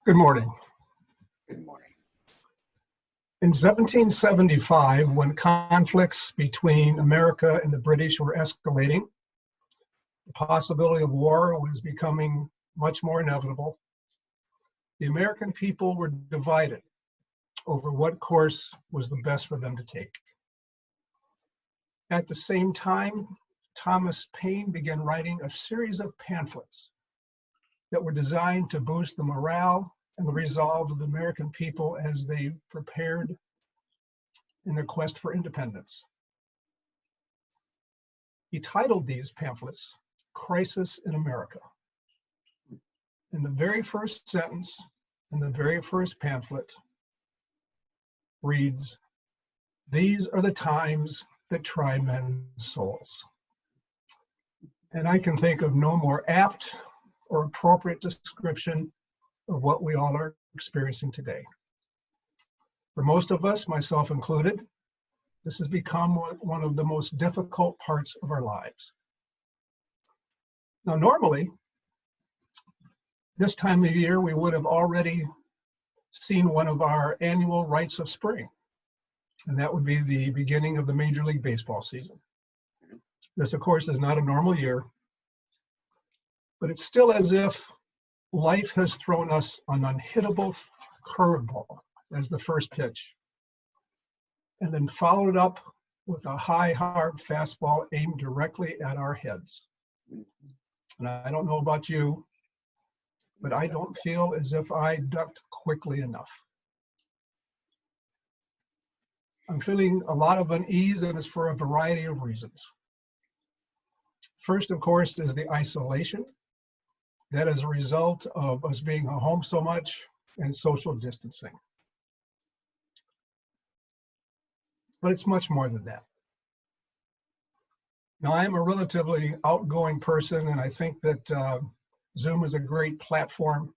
Good morning. Good morning. In 1775, when conflicts between America and the British were escalating, the possibility of war was becoming much more inevitable. The American people were divided over what course was the best for them to take. At the same time, Thomas Paine began writing a series of pamphlets that were designed to boost the morale and the resolve of the American people as they prepared in their quest for independence. He titled these pamphlets, Crisis in America. In the very first sentence in the very first pamphlet reads, "These are the times that try men's souls." And I can think of no more apt or appropriate description of what we all are experiencing today. For most of us, myself included, this has become one of the most difficult parts of our lives. Now, normally, this time of year, we would have already seen one of our annual rites of spring, and that would be the beginning of the Major League Baseball season. This, of course, is not a normal year, but it's still as if life has thrown us an unhittable curveball as the first pitch, and then followed up with a high, hard fastball aimed directly at our heads. And I don't know about you, but I don't feel as if I ducked quickly enough. I'm feeling a lot of unease, and it's for a variety of reasons. First, of course, is the isolation. That is a result of us being at home so much and social distancing. But it's much more than that. Now, I am a relatively outgoing person, and I think that Zoom is a great platform,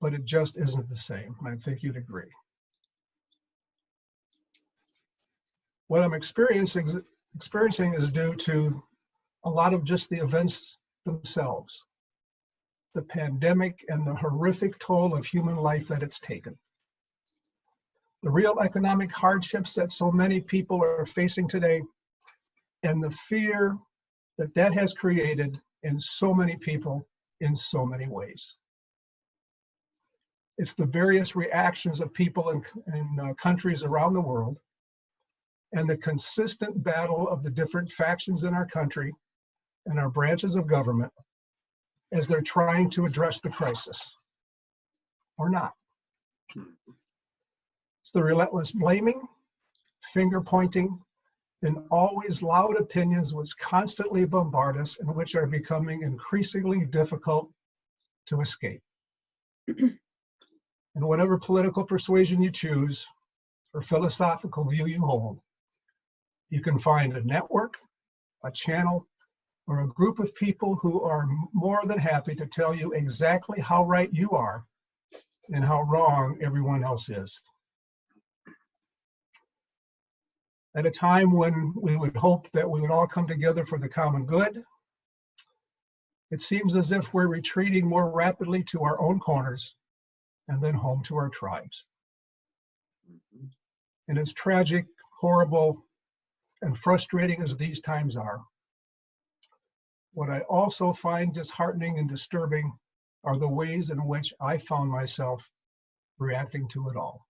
but it just isn't the same, and I think you'd agree. What I'm experiencing is due to a lot of just the events themselves, the pandemic and the horrific toll of human life that it's taken. The real economic hardships that so many people are facing today, and the fear that that has created in so many people in so many ways. It's the various reactions of people in countries around the world, and the consistent battle of the different factions in our country and our branches of government as they're trying to address the crisis, or not. It's the relentless blaming, finger pointing, and always loud opinions which constantly bombard us and which are becoming increasingly difficult to escape. And whatever political persuasion you choose or philosophical view you hold, you can find a network, a channel, or a group of people who are more than happy to tell you exactly how right you are and how wrong everyone else is. At a time when we would hope that we would all come together for the common good, it seems as if we're retreating more rapidly to our own corners and then home to our tribes. And as tragic, horrible, and frustrating as these times are, what I also find disheartening and disturbing are the ways in which I found myself reacting to it all.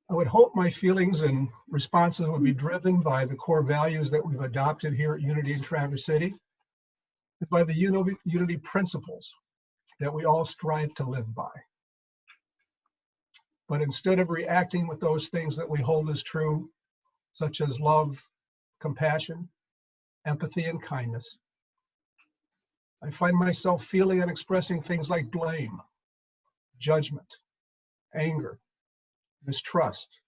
I would hope my feelings and responses would be driven by the core values that we've adopted here at Unity in Traverse City, and by the unity principles that we all strive to live by. But instead of reacting with those things that we hold as true, such as love, compassion, empathy, and kindness, I find myself feeling and expressing things like blame, judgment, anger, mistrust,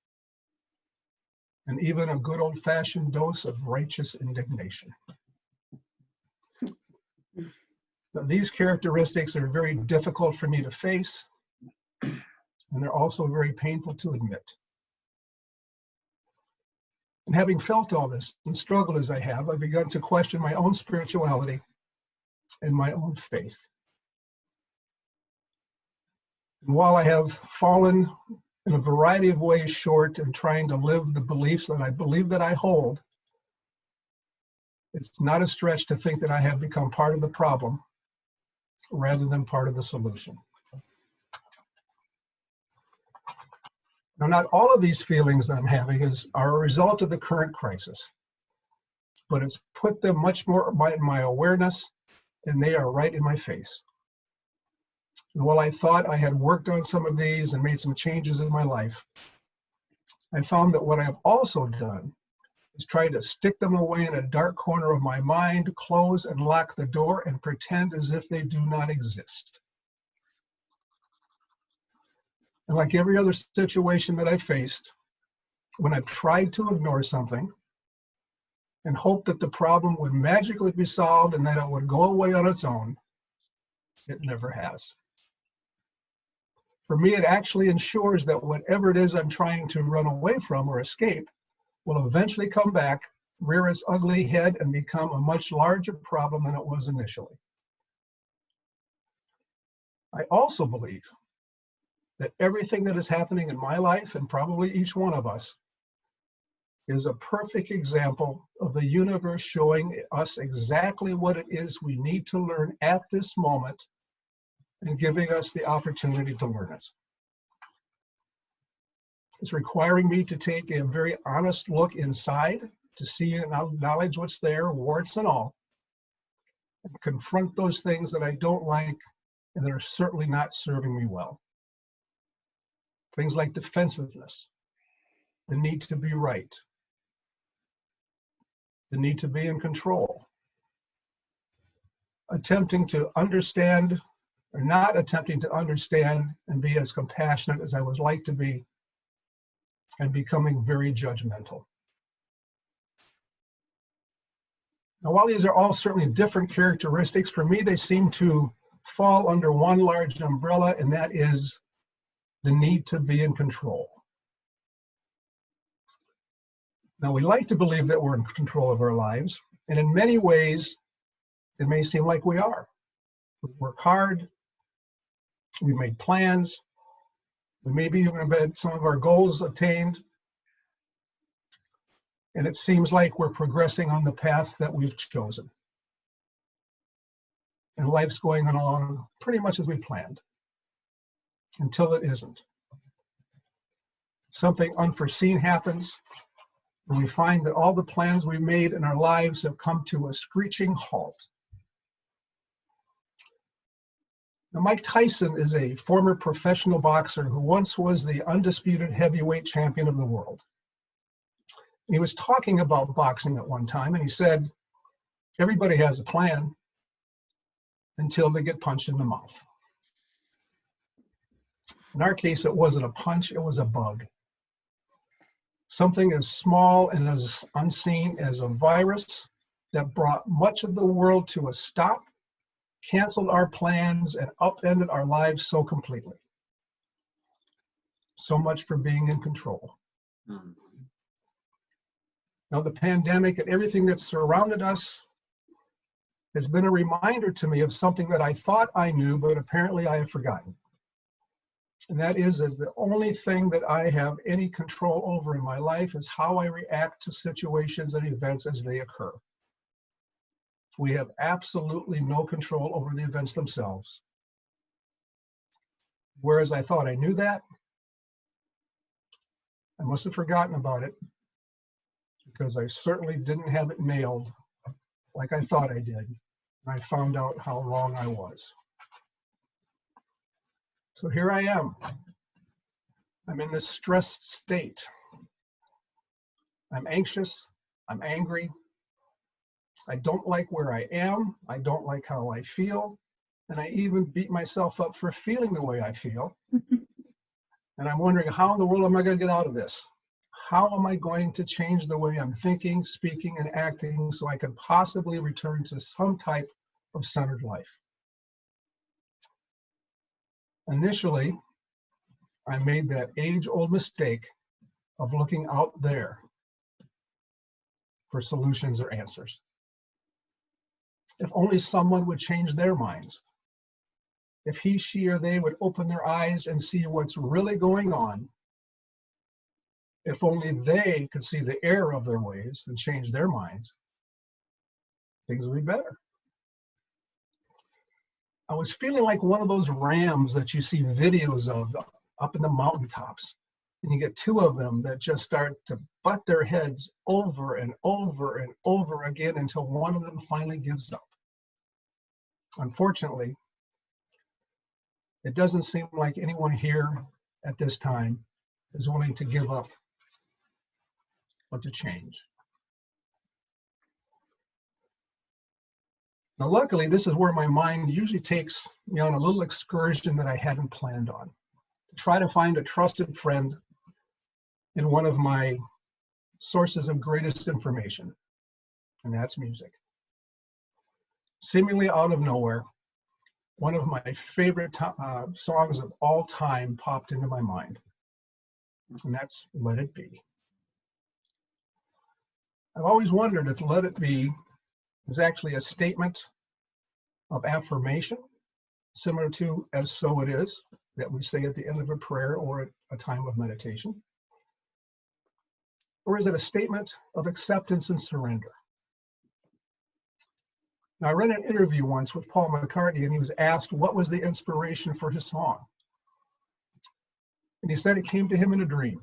and even a good old-fashioned dose of righteous indignation. Now, these characteristics are very difficult for me to face, and they're also very painful to admit. And having felt all this and struggled as I have, I've begun to question my own spirituality in my own faith. And while I have fallen in a variety of ways short in trying to live the beliefs that I believe that I hold, it's not a stretch to think that I have become part of the problem rather than part of the solution. Now, not all of these feelings that I'm having are a result of the current crisis, but it's put them much more in my awareness, and they are right in my face. And while I thought I had worked on some of these and made some changes in my life, I found that what I've also done is try to stick them away in a dark corner of my mind, close and lock the door, and pretend as if they do not exist. And like every other situation that I faced, when I've tried to ignore something and hope that the problem would magically be solved and that it would go away on its own, it never has. For me, it actually ensures that whatever it is I'm trying to run away from or escape will eventually come back, rear its ugly head, and become a much larger problem than it was initially. I also believe that everything that is happening in my life, and probably each one of us, is a perfect example of the universe showing us exactly what it is we need to learn at this moment and giving us the opportunity to learn it. It's requiring me to take a very honest look inside to see and acknowledge what's there, warts and all, and confront those things that I don't like and that are certainly not serving me well. Things like defensiveness, the need to be right, the need to be in control, attempting to understand or not attempting to understand and be as compassionate as I would like to be, and becoming very judgmental. Now, while these are all certainly different characteristics, for me, they seem to fall under one large umbrella, and that is the need to be in control. Now, we like to believe that we're in control of our lives, and in many ways, it may seem like we are. We work hard, we made plans, we maybe even have had some of our goals attained, and it seems like we're progressing on the path that we've chosen. And life's going along pretty much as we planned, until it isn't. Something unforeseen happens, and we find that all the plans we made in our lives have come to a screeching halt. Now, Mike Tyson is a former professional boxer who once was the undisputed heavyweight champion of the world. He was talking about boxing at one time, and he said, everybody has a plan until they get punched in the mouth. In our case, it wasn't a punch, it was a bug. Something as small and as unseen as a virus that brought much of the world to a stop, canceled our plans, and upended our lives so completely. So much for being in control. Mm-hmm. Now, the pandemic and everything that's surrounded us has been a reminder to me of something that I thought I knew, but apparently I have forgotten. And that is the only thing that I have any control over in my life is how I react to situations and events as they occur. We have absolutely no control over the events themselves. Whereas I thought I knew that, I must have forgotten about it because I certainly didn't have it nailed like I thought I did. And I found out how wrong I was. So here I am. I'm in this stressed state. I'm anxious. I'm angry. I don't like where I am. I don't like how I feel. And I even beat myself up for feeling the way I feel. And I'm wondering, how in the world am I going to get out of this? How am I going to change the way I'm thinking, speaking, and acting so I can possibly return to some type of centered life? Initially, I made that age-old mistake of looking out there for solutions or answers. If only someone would change their minds. If he, she, or they would open their eyes and see what's really going on. If only they could see the error of their ways and change their minds, things would be better. I was feeling like one of those rams that you see videos of up in the mountaintops. And you get two of them that just start to butt their heads over and over and over again until one of them finally gives up. Unfortunately, it doesn't seem like anyone here at this time is willing to give up or to change. Now, luckily, this is where my mind usually takes me on a little excursion that I hadn't planned on, to try to find a trusted friend in one of my sources of greatest information, and that's music. Seemingly out of nowhere, one of my favorite songs of all time popped into my mind, and that's Let It Be. I've always wondered if Let It Be is actually a statement of affirmation, similar to As So It Is, that we say at the end of a prayer or at a time of meditation. Or is it a statement of acceptance and surrender? Now, I read an interview once with Paul McCartney, and he was asked what was the inspiration for his song. And he said it came to him in a dream.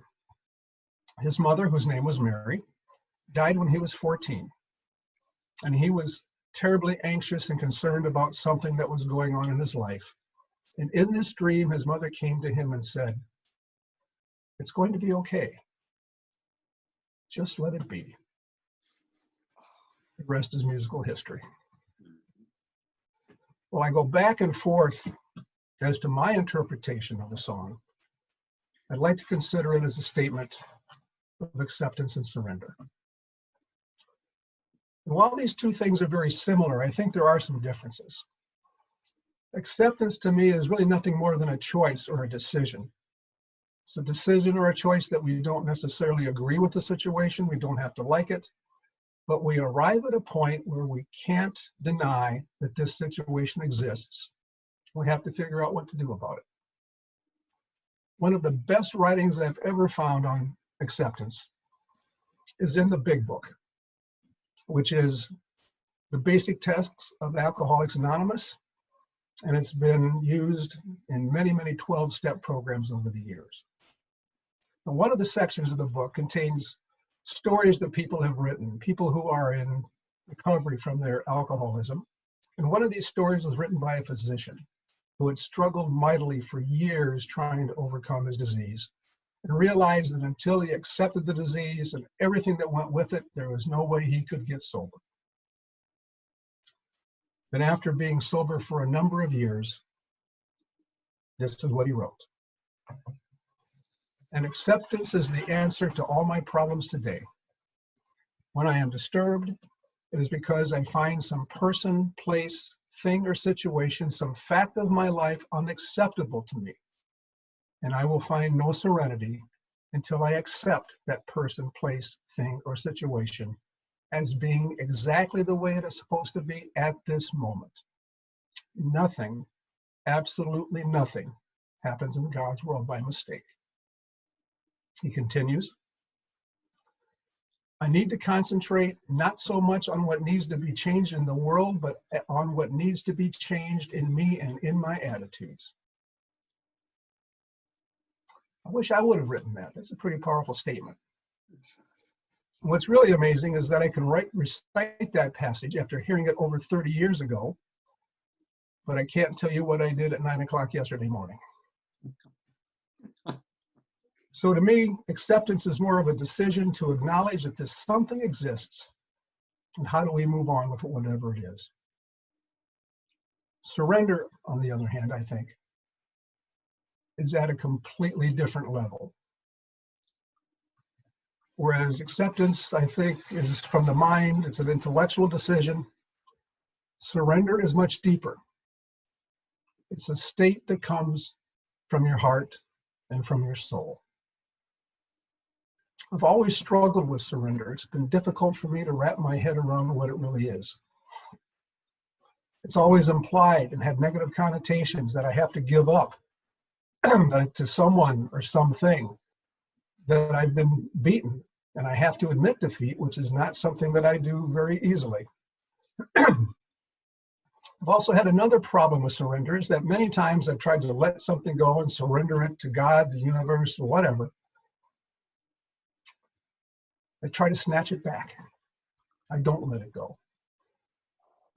His mother, whose name was Mary, died when he was 14. And he was terribly anxious and concerned about something that was going on in his life. And in this dream, his mother came to him and said, "It's going to be okay. Just let it be." The rest is musical history. Well, I go back and forth as to my interpretation of the song. I'd like to consider it as a statement of acceptance and surrender. And while these two things are very similar, I think there are some differences. Acceptance to me is really nothing more than a choice or a decision. It's a decision or a choice that we don't necessarily agree with the situation. We don't have to like it, but we arrive at a point where we can't deny that this situation exists. We have to figure out what to do about it. One of the best writings I've ever found on acceptance is in the Big Book, which is the basic tests of Alcoholics Anonymous, and it's been used in many, many 12-step programs over the years. And one of the sections of the book contains stories that people have written, people who are in recovery from their alcoholism. And one of these stories was written by a physician who had struggled mightily for years trying to overcome his disease, and realized that until he accepted the disease and everything that went with it, there was no way he could get sober. Then after being sober for a number of years, this is what he wrote. "And acceptance is the answer to all my problems today. When I am disturbed, it is because I find some person, place, thing, or situation, some fact of my life unacceptable to me. And I will find no serenity until I accept that person, place, thing, or situation as being exactly the way it is supposed to be at this moment. Nothing, absolutely nothing, happens in God's world by mistake." He continues, "I need to concentrate not so much on what needs to be changed in the world, but on what needs to be changed in me and in my attitudes." I wish I would have written that. That's a pretty powerful statement. What's really amazing is that I can recite that passage after hearing it over 30 years ago, but I can't tell you what I did at 9 o'clock yesterday morning. So to me, acceptance is more of a decision to acknowledge that this something exists, and how do we move on with whatever it is. Surrender, on the other hand, I think, is at a completely different level. Whereas acceptance, I think, is from the mind, it's an intellectual decision. Surrender is much deeper. It's a state that comes from your heart and from your soul. I've always struggled with surrender. It's been difficult for me to wrap my head around what it really is. It's always implied and had negative connotations that I have to give up to someone or something, that I've been beaten, and I have to admit defeat, which is not something that I do very easily. I've also had another problem with surrender, is that many times I've tried to let something go and surrender it to God, the universe, or whatever. I try to snatch it back. I don't let it go.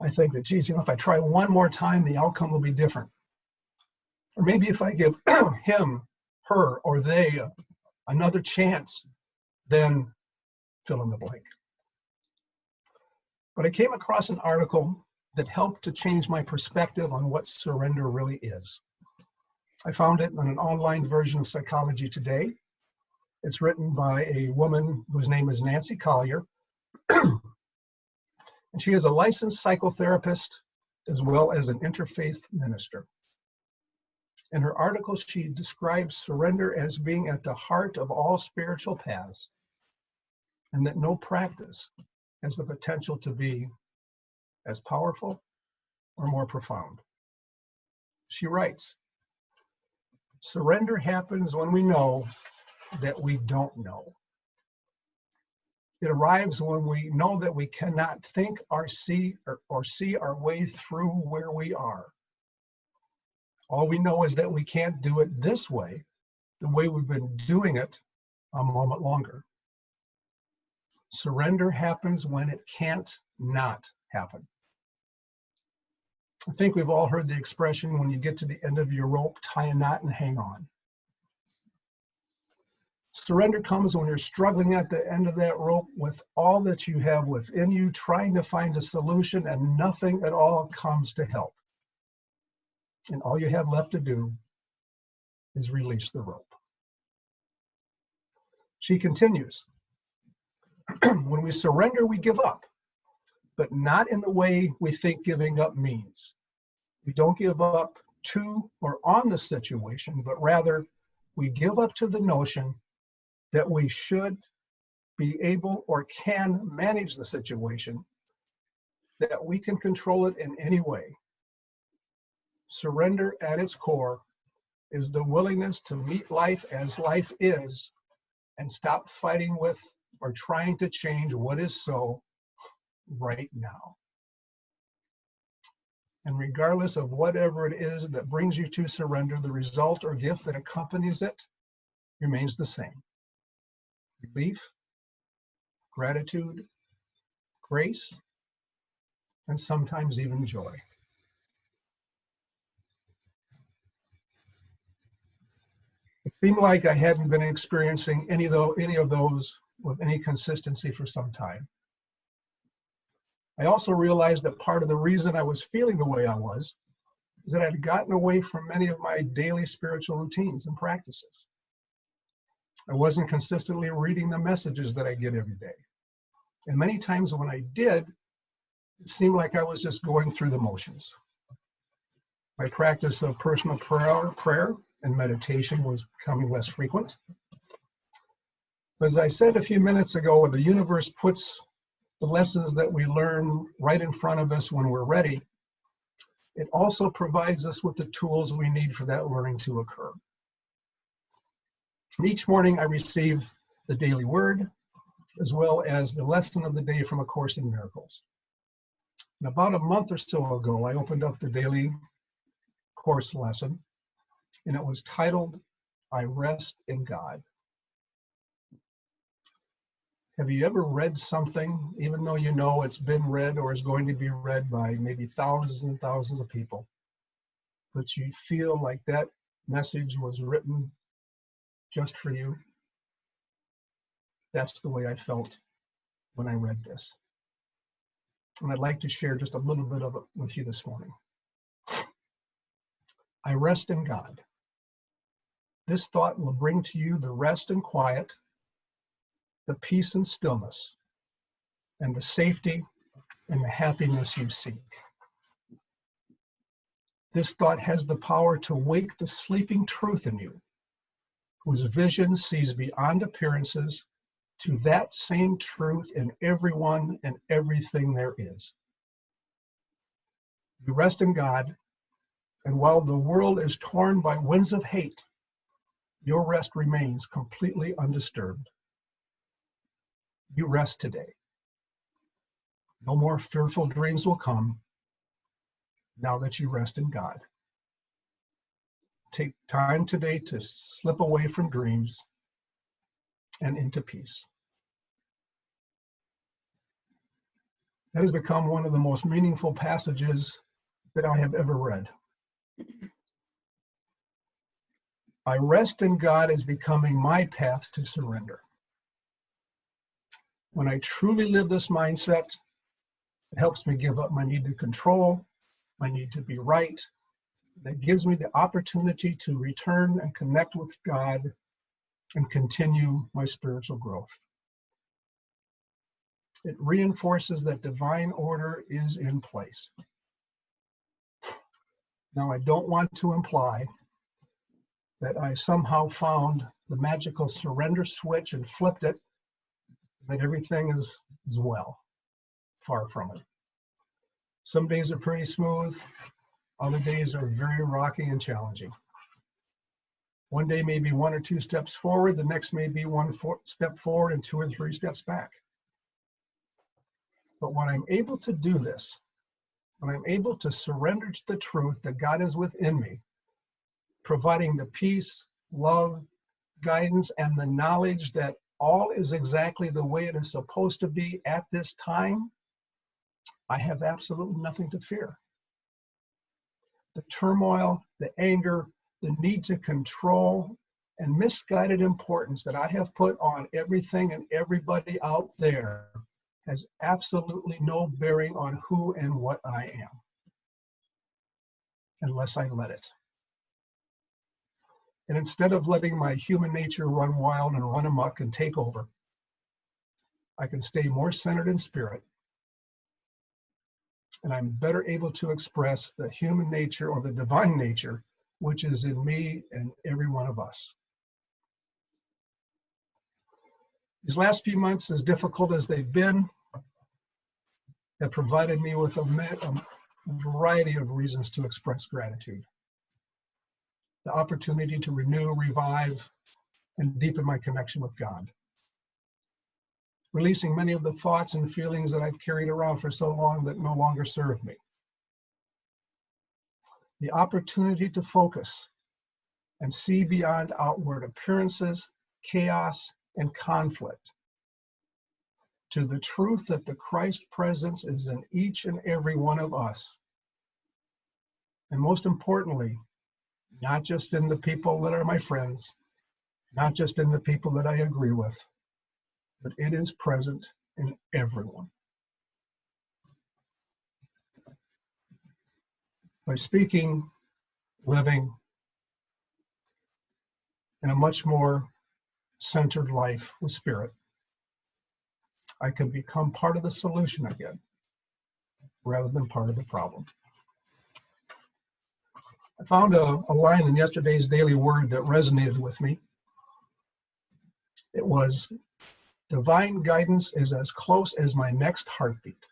I think that, geez, if I try one more time, the outcome will be different. Or maybe if I give him, her, or they another chance, then fill in the blank. But I came across an article that helped to change my perspective on what surrender really is. I found it on an online version of Psychology Today. It's written by a woman whose name is Nancy Collier. And she is a licensed psychotherapist as well as an interfaith minister. In her article, she describes surrender as being at the heart of all spiritual paths, and that no practice has the potential to be as powerful or more profound. She writes, surrender happens when we know that we don't know. It arrives when we know that we cannot think or see our way through where we are. All we know is that we can't do it this way, the way we've been doing it a moment longer. Surrender happens when it can't not happen. I think we've all heard the expression, when you get to the end of your rope, tie a knot and hang on. Surrender comes when you're struggling at the end of that rope with all that you have within you, trying to find a solution, and nothing at all comes to help. And all you have left to do is release the rope. She continues, when we surrender, we give up, but not in the way we think giving up means. We don't give up to or on the situation, but rather we give up to the notion that we should be able or can manage the situation, that we can control it in any way. Surrender at its core is the willingness to meet life as life is and stop fighting with or trying to change what is so right now. And regardless of whatever it is that brings you to surrender, the result or gift that accompanies it remains the same. Relief, gratitude, grace, and sometimes even joy. It seemed like I hadn't been experiencing any of those with any consistency for some time. I also realized that part of the reason I was feeling the way I was is that I'd gotten away from many of my daily spiritual routines and practices. I wasn't consistently reading the messages that I get every day. And many times when I did, it seemed like I was just going through the motions. My practice of personal prayer and meditation was becoming less frequent. But as I said a few minutes ago, the universe puts the lessons that we learn right in front of us when we're ready. It also provides us with the tools we need for that learning to occur. Each morning I receive the daily word, as well as the lesson of the day from A Course in Miracles. And about a month or so ago, I opened up the daily course lesson, and it was titled, I Rest in God. Have you ever read something, even though you know it's been read or is going to be read by maybe thousands and thousands of people, but you feel like that message was written just for you? That's the way I felt when I read this. And I'd like to share just a little bit of it with you this morning. I rest in God. This thought will bring to you the rest and quiet, the peace and stillness, and the safety and the happiness you seek. This thought has the power to wake the sleeping truth in you, whose vision sees beyond appearances to that same truth in everyone and everything there is. You rest in God, and while the world is torn by winds of hate, your rest remains completely undisturbed. You rest today. No more fearful dreams will come now that you rest in God. Take time today to slip away from dreams and into peace. That has become one of the most meaningful passages that I have ever read. I rest in God is becoming my path to surrender. When I truly live this mindset, it helps me give up my need to control, my need to be right. That gives me the opportunity to return and connect with God and continue my spiritual growth. It reinforces that divine order is in place. Now, I don't want to imply that I somehow found the magical surrender switch and flipped it, that everything is well. Far from it. Some days are pretty smooth. Other days are very rocky and challenging. One day may be 1 or 2 steps forward. The next may be 1 step forward and 2 or 3 steps back. But when I'm able to do this, when I'm able to surrender to the truth that God is within me, providing the peace, love, guidance, and the knowledge that all is exactly the way it is supposed to be at this time, I have absolutely nothing to fear. The turmoil, the anger, the need to control, and misguided importance that I have put on everything and everybody out there has absolutely no bearing on who and what I am, unless I let it. And instead of letting my human nature run wild and run amok and take over, I can stay more centered in spirit, and I'm better able to express the human nature or the divine nature which is in me and every one of us. These last few months, as difficult as they've been, have provided me with a variety of reasons to express gratitude. The opportunity to renew, revive, and deepen my connection with God. Releasing many of the thoughts and feelings that I've carried around for so long that no longer serve me. The opportunity to focus and see beyond outward appearances, chaos, and conflict to the truth that the Christ presence is in each and every one of us. And most importantly, not just in the people that are my friends, not just in the people that I agree with, but it is present in everyone. By speaking, living in a much more centered life with spirit, I can become part of the solution again, rather than part of the problem. I found a line in yesterday's Daily Word that resonated with me. It was, "Divine guidance is as close as my next heartbeat,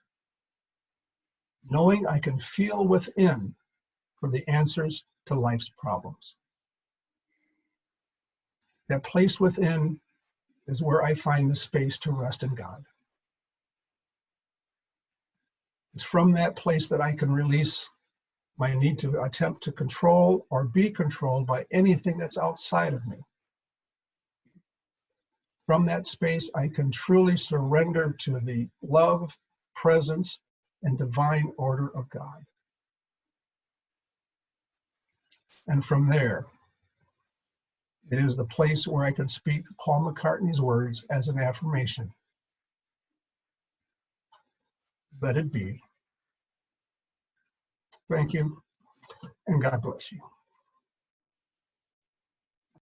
knowing I can feel within for the answers to life's problems." That place within is where I find the space to rest in God. It's from that place that I can release my need to attempt to control or be controlled by anything that's outside of me. From that space, I can truly surrender to the love, presence, and divine order of God. And from there, it is the place where I can speak Paul McCartney's words as an affirmation. Let it be. Thank you, and God bless you.